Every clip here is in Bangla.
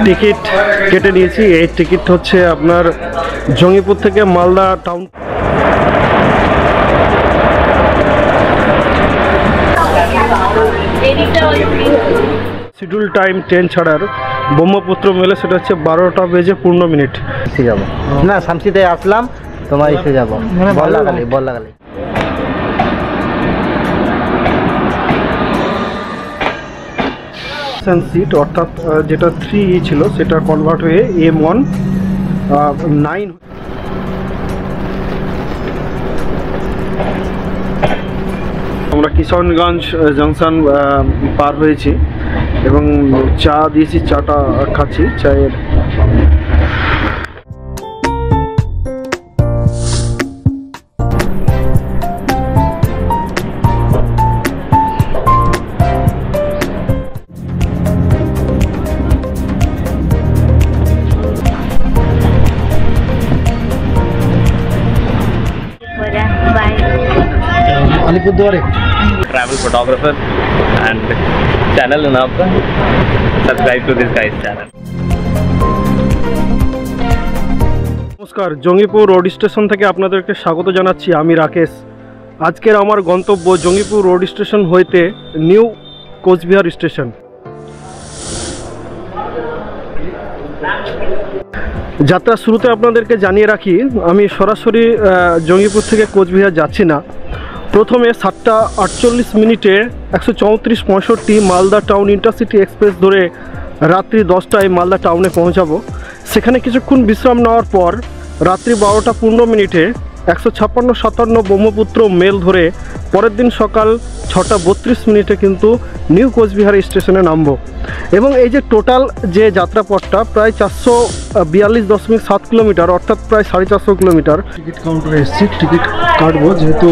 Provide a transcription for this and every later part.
টিকিট কেটে নিয়েছি। এই টিকিট হচ্ছে আপনার জঙ্গিপুর থেকে Malda town. Schedule time train ছাড়ার ব্রহ্মপুত্র মেলে সেটা হচ্ছে 12টা বেজে 15 মিনিট। যাব না, শামসিতে আসলাম, তোমার এসে যাবো বল্লাগালি। সিট অর্থাৎ যেটা 3E ছিল সেটা কনভার্ট হয়ে M1 9। আমরা কিষানগঞ্জ জংশন পার হয়েছি এবং চা দিয়েছি, চাটা খাচ্ছি। চায়ের Alipurduar travel photographer and channel है ना आपका, subscribe to this guy's channel। নমস্কার, জঙ্গিপুর রোড স্টেশন থেকে আপনাদেরকে স্বাগত জানাচ্ছি। আমি রাকেশ। আজকের আমার গন্তব্য জঙ্গিপুর রোড স্টেশন হইতে নিউ কোচবিহার স্টেশন। যাত্রা শুরুতে আপনাদেরকে জানিয়ে রাখি, আমি সরাসরি জঙ্গিপুর থেকে কোচবিহার যাচ্ছি না। প্রথমে 7টা 48 মিনিটে 134-65 মালদা টাউন ইন্টারসিটি এক্সপ্রেস ধরে রাত্রি 10টায় মালদা টাউনে পৌঁছাবো। সেখানে কিছুক্ষণ বিশ্রাম নেওয়ার পর রাত্রি 12টা 15 মিনিটে 156-57 ব্রহ্মপুত্র মেল ধরে পরের দিন সকাল 6টা 32 মিনিটে কিন্তু নিউ কোচবিহার স্টেশনে নামবো। এবং এই যে টোটাল যে যাত্রাপথটা প্রায় 442.7 কিলোমিটার, অর্থাৎ প্রায় 450 কিলোমিটার। টিকিট কাউন্টারে এসেছি, টিকিট কাটবো, যেহেতু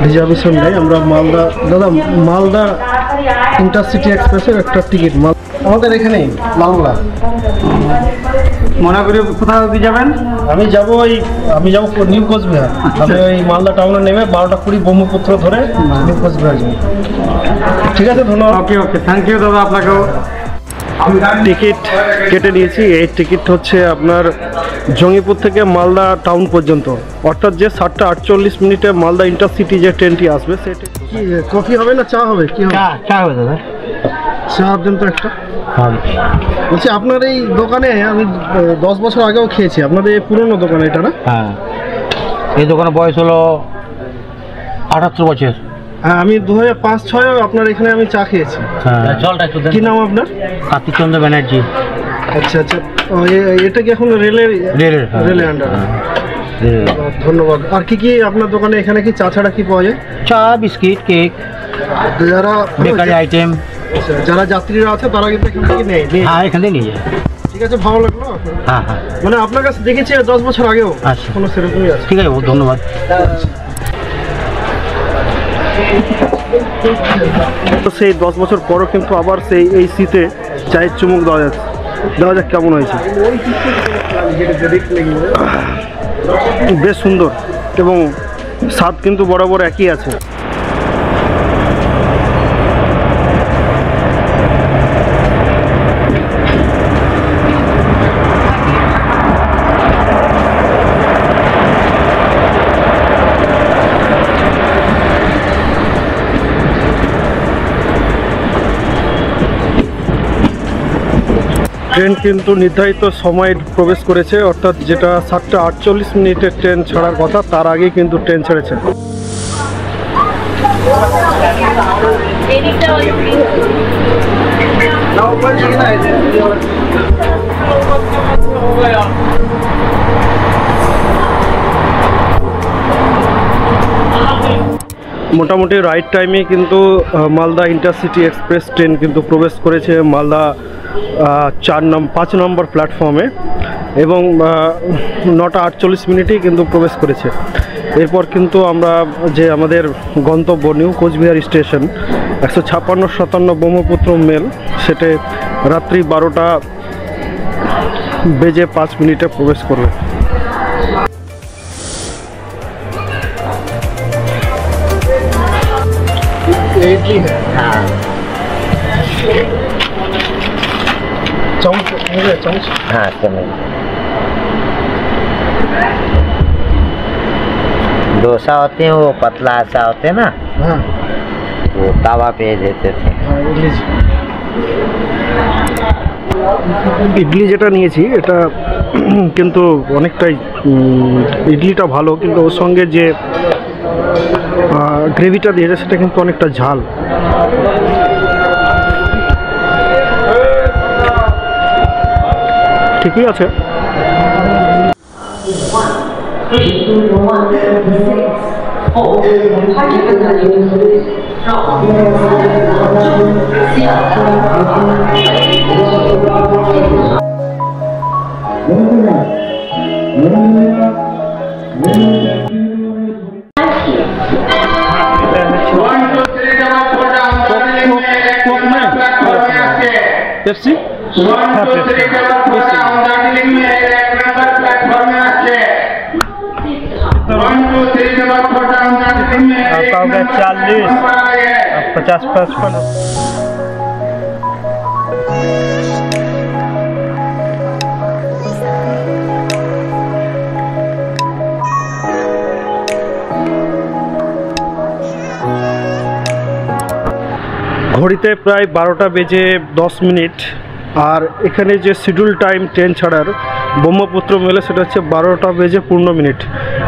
রিজার্ভেশন নেই। আমরা মালদা ইন্টারসিটি এক্সপ্রেসের একটা টিকিট আমাদের এখানেই বাংলা। মনে করি কোথাও যাবেন? আমি যাবো নিউ কোচবিহার। আমি ওই মালদা টাউনে নেমে 12টা 20 ব্রহ্মপুত্র ধরে নিউ কোচবিহার যাবো। ঠিক আছে, ধন্যবাদ। ওকে, থ্যাংক ইউ দাদা, আপনাকেও। টিকিট কেটে নিয়েছি। এই টিকিট হচ্ছে আপনার জঙ্গিপুর থেকে মালদা টাউন পর্যন্ত, অর্থাৎ যে 7টা 48 মিনিটে মালদা ইন্টারসিটি যে ট্রেনটি আসবে সেটি। কি কফি হবে না চা হবে? কি হবে? চা হবে দাদা। চা দেন তো একটা। বলছি, আপনার এই দোকানে আমি 10 বছর আগেও খেয়েছি। আপনাদের এই পুরনো দোকান এটা না? হ্যাঁ, এই দোকানের বয়স হলো 78 বছর। হ্যাঁ, আমি 2005-06 আপনার এখানে আমি চা খেয়েছি। কি নাম আপনার? কার্তিক চন্দ্র ব্যানার্জি। আচ্ছা আচ্ছা, এটা কি এখন রেলের আন্ডার? ধন্যবাদ। আর কি আপনার দোকানে এখানে কি চা ছাড়া কি পাওয়া যায়? চা, বিস্কিট, কেক, যারা বেকারি আইটেম, যারা যাত্রীরা আছে তারা কিন্তু এখান থেকে নেয়। হ্যাঁ, এখান থেকে নিয়ে যায়। ঠিক আছে, ভালো লাগলো। হ্যাঁ হ্যাঁ, মানে আপনার কাছে দেখেছি 10 বছর আগেও। আচ্ছা, কোনো সেরকমই আছে। ঠিক আছে, ধন্যবাদ। সেই 10 বছর পরও কিন্তু আবার সেই এই শীতে চায়ের চুমুক দেওয়া যাচ্ছে। দেখা যাক কেমন হয়েছে। বেশ সুন্দর এবং স্বাদ কিন্তু বরাবর একই আছে। ট্রেন কিন্তু নির্ধারিত সময়ে প্রবেশ করেছে, অর্থাৎ যেটা 7টা 48 মিনিটের ট্রেন ছাড়ার কথা তার আগেই কিন্তু ট্রেন ছেড়েছে। মোটামুটি রাইট টাইমে কিন্তু মালদা ইন্টারসিটি এক্সপ্রেস ট্রেন কিন্তু প্রবেশ করেছে মালদা 5 নম্বর প্ল্যাটফর্মে এবং 9টা 48 মিনিটেই কিন্তু প্রবেশ করেছে। এরপর কিন্তু আমরা যে আমাদের গন্তব্য new Cooch Behar station 156-57 Brahmaputra mail, সেটা রাত্রি 12টা বেজে 5 মিনিটে প্রবেশ করবে। चामच चामच हाँ चलो। डोसा होते हैं वो पतला ऐसा होते हैं ना, हाँ वो तवा पे देते थे। ইডলি যেটা নিয়েছি এটা কিন্তু অনেকটাই ইডলিটা ভালো, কিন্তু ওর সঙ্গে যে গ্রেভিটা দিয়েছে সেটা কিন্তু অনেকটা ঝাল। ঠিকই আছে। पेप्सी आपका हो गया 40, 50, 55। ঘড়িতে প্রায় 12টা বেজে 10 মিনিট। আর এখানে যে শিডিউল টাইম ট্রেন ছাড়ার ব্রহ্মপুত্র মেলে সেটা হচ্ছে 12টা বেজে 15 মিনিট।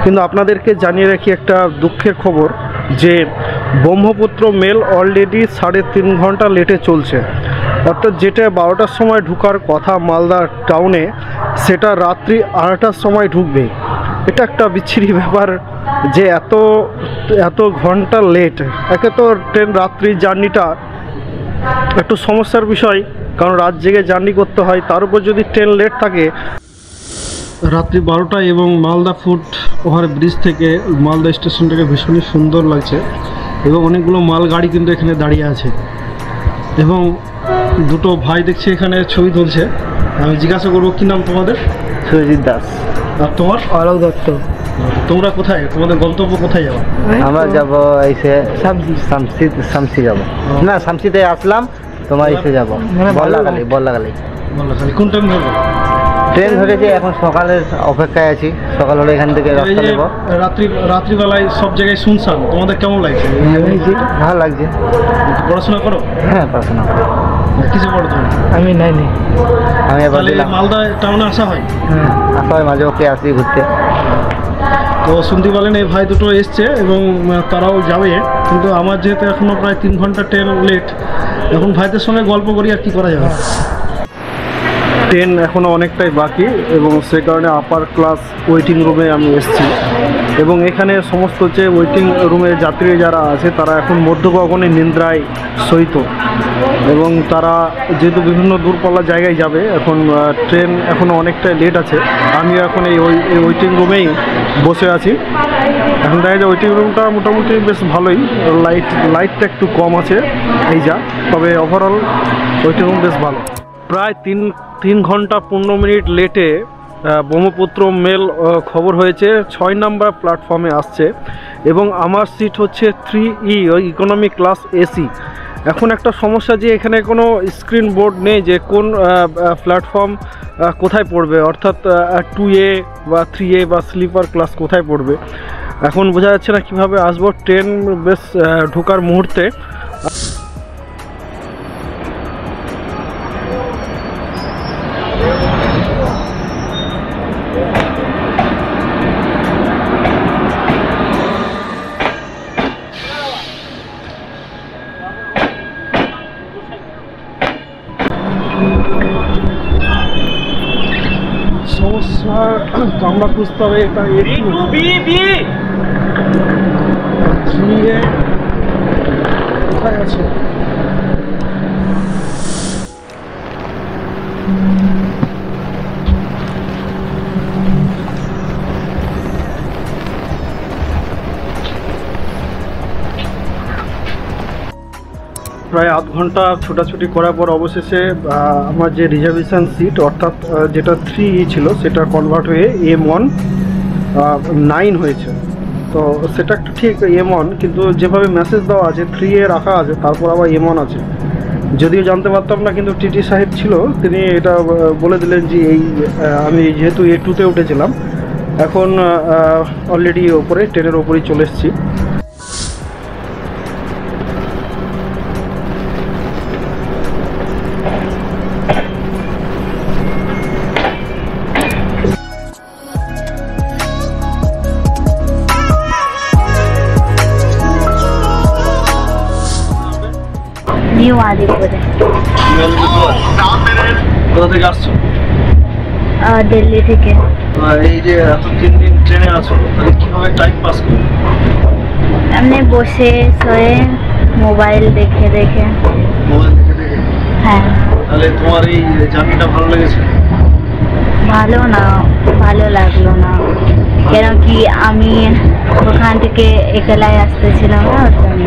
কিন্তু আপনাদেরকে জানিয়ে রাখি একটা দুঃখের খবর, যে ব্রহ্মপুত্র মেল অলরেডি 3.5 ঘন্টা লেটে চলছে। অর্থাৎ যেটা 12টার সময় ঢুকার কথা মালদা টাউনে, সেটা রাত্রি 2:30টার সময় ঢুকবে। এটা একটা বিচ্ছিরি ব্যাপার যে এত ঘন্টা লেট। একে তো ট্রেন রাত্রি জার্নিটা একটু সমস্যার বিষয়, কারণ রাত জেগে জার্নি করতে হয়, তার উপর যদি ট্রেন লেট থাকে। রাত্রি 12টায় এবং মালদা ফুট ওভার ব্রিজ থেকে মালদা স্টেশনটাকে ভীষণই সুন্দর লাগছে, এবং অনেকগুলো মালগাড়ি কিন্তু এখানে দাঁড়িয়ে আছে, এবং দুটো ভাই দেখছি এখানে ছবি তুলছে। আমি জিজ্ঞাসা করবো কি নাম তোমাদের? সুজিত দাস। আর তোমার? অলোক দত্ত। তোমরা কোথায়, তোমাদের গন্তব্য কোথায় যাবো? আমরা যাবো এসে শামসি যাবো না, শামসিতে আসলাম, তোমার এসে যাবো বল্লাগালি। বললাখালি কোন টাইম ধরবো? ট্রেন ধরেছি, এখন সকালের অপেক্ষায় আছি। সকাল হলে এখান থেকে রাস্তা নেবো। রাত্রিবেলায় সব জায়গায় শুনশান, তোমাদের কেমন লাগছে? ভালো লাগছে। পড়াশোনা করো? হ্যাঁ পড়াশোনা করো। কিসে পড়ো তুমি? আমি নাইনি। আমি এবার মালদা টাউনে আসা হয়? হ্যাঁ আসা হয়, মাঝে ওকে আসি ঘুরতে। তো শুনতে পারলেন এই ভাই দুটো এসছে এবং তারাও যাবে, কিন্তু আমার যেহেতু এখনও প্রায় 3 ঘন্টা ট্রেন লেট, এখন ভাইদের সঙ্গে গল্প করি আর কি করা যাবে। ট্রেন এখনও অনেকটাই বাকি, এবং সে কারণে আপার ক্লাস ওয়েটিং রুমে আমি এসেছি, এবং এখানে সমস্ত যে ওয়েটিং রুমে যাত্রী যারা আছে তারা এখন মধ্যগগনে নিদ্রায় সহিত, এবং তারা যেহেতু বিভিন্ন দূরপাল্লার জায়গায় যাবে, এখন ট্রেন এখনও অনেকটাই লেট আছে। আমিও এখন এই ওয়েটিং রুমেই বসে আছি। এখন দেখা যায় ওয়েটিং রুমটা মোটামুটি বেশ ভালোই, লাইটটা একটু কম আছে এই যা, তবে ওভারঅল ওয়েটিং রুম বেশ ভালো। প্রায় 3 ঘন্টা 15 মিনিট লেটে ব্রহ্মপুত্র মেল খবর হয়েছে 6 নম্বর প্ল্যাটফর্মে আসছে, এবং আমার সিট হচ্ছে 3E, ওই ইকোনমি ক্লাস এসি। এখন একটা সমস্যা যে এখানে কোনো স্ক্রিন বোর্ড নেই যে কোন প্ল্যাটফর্ম কোথায় পড়বে, অর্থাৎ 2A বা 3A বা স্লিপার ক্লাস কোথায় পড়বে। এখন বোঝা যাচ্ছে না কীভাবে আসবো। ট্রেন বেশ ঢোকার মুহূর্তে সমস্যা আমরা খুঁজতে হবে। এটা কোথায় আছে? প্রায় আধ ঘন্টা ছোটাছুটি করার পর অবশেষে আমার যে রিজার্ভেশন সিট অর্থাৎ যেটা 3E ছিল সেটা কনভার্ট হয়ে M1 9 হয়েছে। তো সেটা একটা ঠিক M1, কিন্তু যেভাবে মেসেজ দেওয়া আছে 3A রাখা আছে, তারপর আবার M1 আছে। যদিও জানতে পারতাম না, কিন্তু টিটি সাহেব ছিল, তিনি এটা বলে দিলেন যে এই আমি যেহেতু A2-তে উঠেছিলাম, এখন অলরেডি ওপরে ট্রেনের ওপরেই চলে এসেছি। নিউ আলিপুরে। কোথা থেকে আসছো? দিল্লি থেকে। এই যে এত 3 দিন ট্রেনে আছো, তাহলে কিভাবে টাইম পাস করো? এমনি বসে শোয়ে মোবাইল দেখে দেখে। মোবাইল দেখে দেখে? হ্যাঁ। তাহলে তোমার এই জার্নিটা ভালো লেগেছে? ভালো না, ভালো লাগলো না, কেন কি আমি ওখান থেকে একলাই আসতেছিলাম না, ওর জন্য।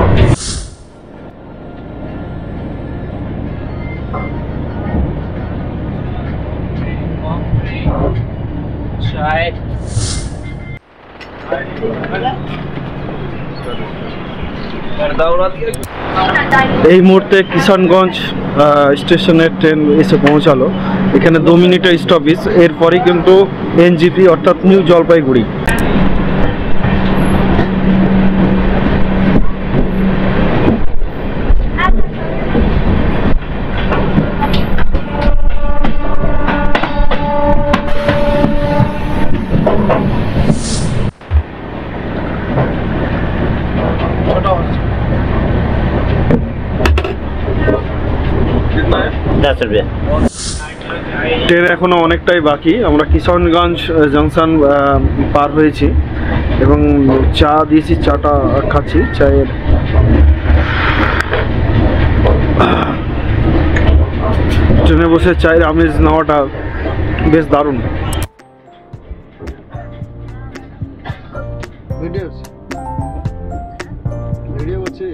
এই মুহূর্তে কিষানগঞ্জ স্টেশনের ট্রেন এসে পৌঁছালো। এখানে 2 মিনিটের স্টপেজ, এরপরেই কিন্তু NGP অর্থাৎ নিউ জলপাইগুড়ি। ট্রেন এখনো অনেকটাই বাকি। আমরা কিষানগঞ্জ জংশন পার হয়েছি এবং চা দিয়েছি, চাটা খাচ্ছি। চায়ের ট্রেনে বসে চায়ের আমেজ নেওয়াটা বেশ দারুণ। ভিডিও করছি।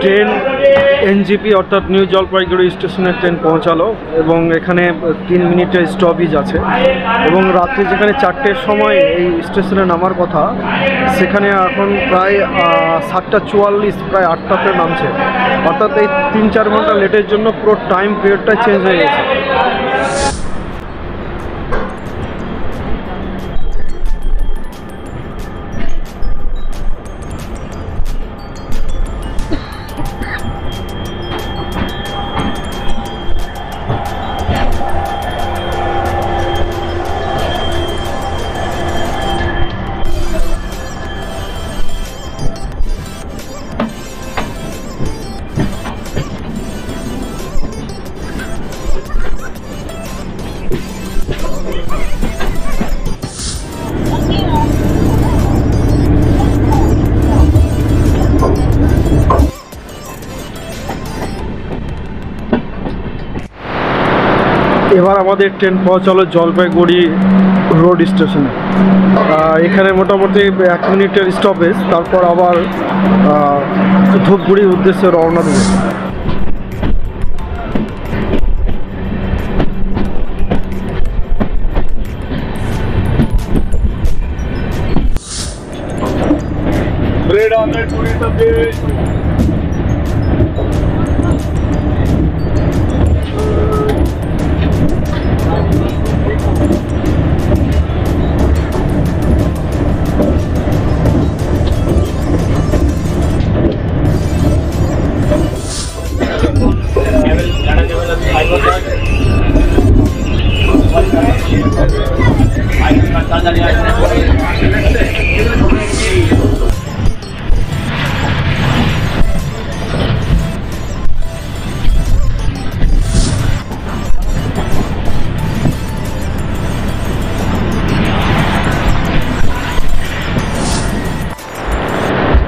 ট্রেন NGP অর্থাৎ নিউ জলপাইগুড়ি স্টেশনে ট্রেন পৌঁছালো এবং এখানে 3 মিনিটের স্টপেজ আছে। এবং রাত্রি যেখানে 4টের সময় এই স্টেশনে নামার কথা, সেখানে এখন প্রায় 7:44, প্রায় 8টাতে নামছে। অর্থাৎ এই 3-4 ঘন্টা লেটের জন্য পুরো টাইম পিরিয়ডটা চেঞ্জ হয়ে গেছে। এবার আমাদের ট্রেন পৌঁছালো জলপাইগুড়ি রোড স্টেশনে। এখানে মোটামুটি 1 মিনিটের স্টপেজ, তারপর আবার ধূপগুড়ির উদ্দেশ্যে রওনা দেবে। ব্রেড আমলেট, পুরি সবজি।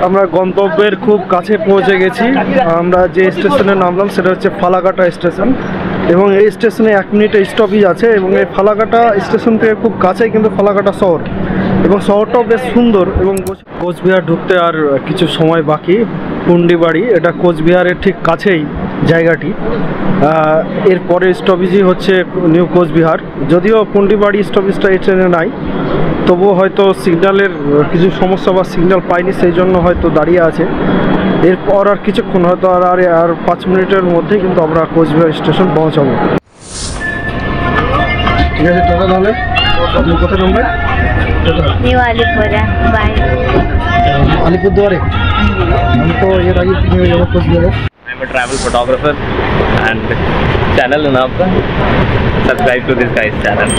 আমরা গন্তব্যের খুব কাছে পৌঁছে গেছি। আমরা যে স্টেশনে নামলাম সেটা হচ্ছে ফালাকাটা স্টেশন, এবং এই স্টেশনে 1 মিনিটের স্টপেজ আছে, এবং এই ফালাকাটা স্টেশন থেকে খুব কাছেই কিন্তু ফালাকাটা শহর, এবং শহরটাও বেশ সুন্দর। এবং কোচবিহার ঢুকতে আর কিছু সময় বাকি। পুন্ডিবাড়ি, এটা কোচবিহারের ঠিক কাছেই জায়গাটি। এর পরের স্টপেজই হচ্ছে নিউ কোচবিহার। যদিও পুন্ডিবাড়ি স্টপেজটা এই ট্রেনে নাই, তবুও হয়তো সিগন্যালের কিছু সমস্যা বা সিগন্যাল পাইনি, সেই জন্য হয়তো দাঁড়িয়ে আছে। এরপর আর কিছুক্ষণ, হয়তো আর 5 মিনিটের মধ্যে কিন্তু আমরা কোচবিহার স্টেশন পৌঁছাবো। ঠিক আছে, টাটা। তাহলে আপনি কোথায় নামবেন? নিউ আলিপুরে, বাই। আলিপুরদুয়ারে? আমি তো এর আগে নিয়ে যাবো কোচবিহারে। I'm a travel photographer and channel है ना आपका, subscribe to this guy's channel.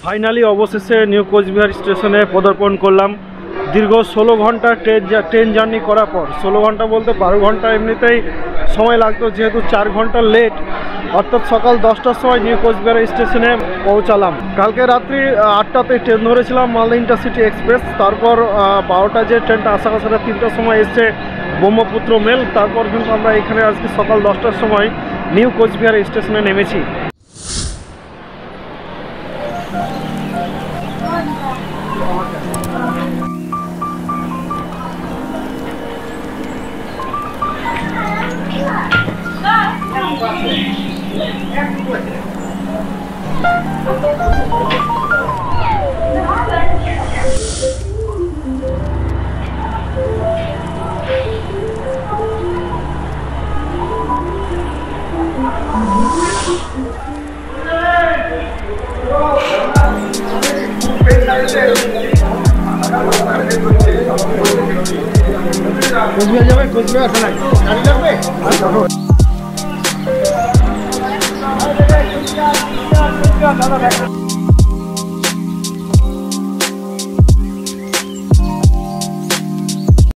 Finally অবশেষে নিউ কোচবিহার স্টেশনে পদার্পণ করলাম। দীর্ঘ 16 ঘন্টা ট্রেন জার্নি করার পর, 16 ঘন্টা বলতে 12 ঘন্টা এমনিতেই সময় লাগতো, যেহেতু 4 ঘন্টা লেট, অর্থাৎ সকাল 10টার সময় নিউ কোচবিহার স্টেশনে পৌঁছালাম। কালকে রাত্রি 8টাতে ট্রেন ধরেছিলাম, মালদা ইন্টারসিটি এক্সপ্রেস। তারপর 12টা যে ট্রেনটা আশা করা 3টার সময় এসছে ব্রহ্মপুত্র মেল। তারপর কিন্তু আমরা এখানে আজকে সকাল 10টার সময় নিউ কোচবিহার স্টেশনে নেমেছি। কোচবিহার যাবে? কোচবিহার গাড়ি লাগবে?